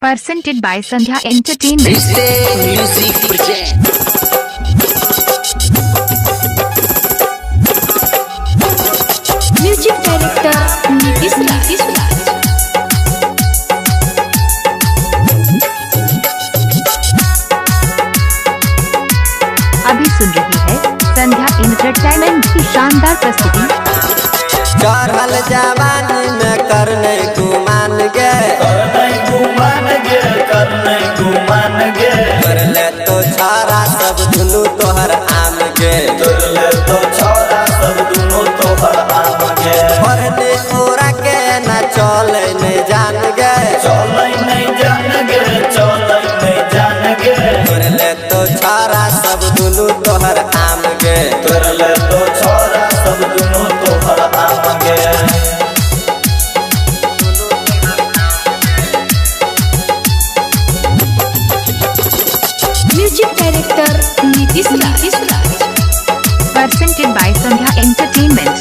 Presented by Sandhya Entertainment. Music Project. Music Director Nitish Raj. अभी सुन रही है संध्या एंटरटेनमेंट की शानदार प्रस्तुति। चढ़ल जवानी में करने गुमान गे कर ले तो छारा सब दुनू तोहर आम गे पढ़ने ओरा के न चले नहीं जान गे कर ले तो छारा सब दुनू तोहर आम गे Music Director Nitish Raj. Presented by Sandhya Entertainment.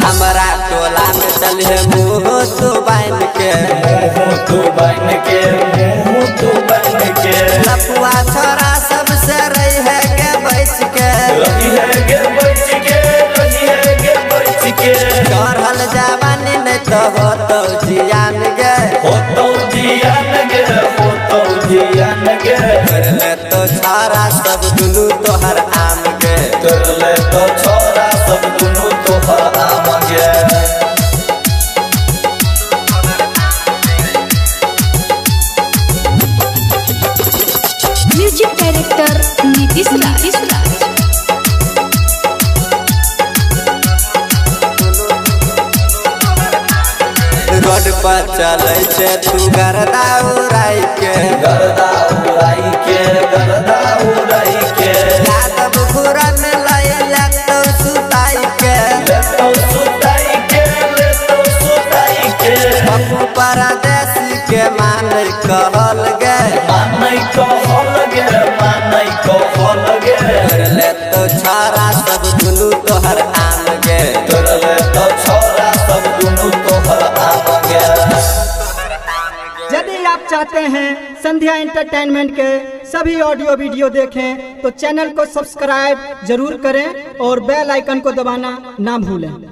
हमारा टोला में चले मुँह तो बाइन के लपुआ छोरा सबसे रही है के बैठ के चढ़ल जवानी नहीं तो हो तो जियान गे कर ले तो छारा सब दुनू तोहर आम गे Music Director Nitish Raj. Road पर चले छे तू गरदा उड़ाई के यादव घुरन लैया तो सुताई के पप्पू परदेसी के मान कहल गे कर ले तो छारा सब दुनू तोहर आम गे यदि आप चाहते हैं संध्या एंटरटेनमेंट के सभी ऑडियो वीडियो देखें तो चैनल को सब्सक्राइब जरूर करें और बेल आइकन को दबाना ना भूलें।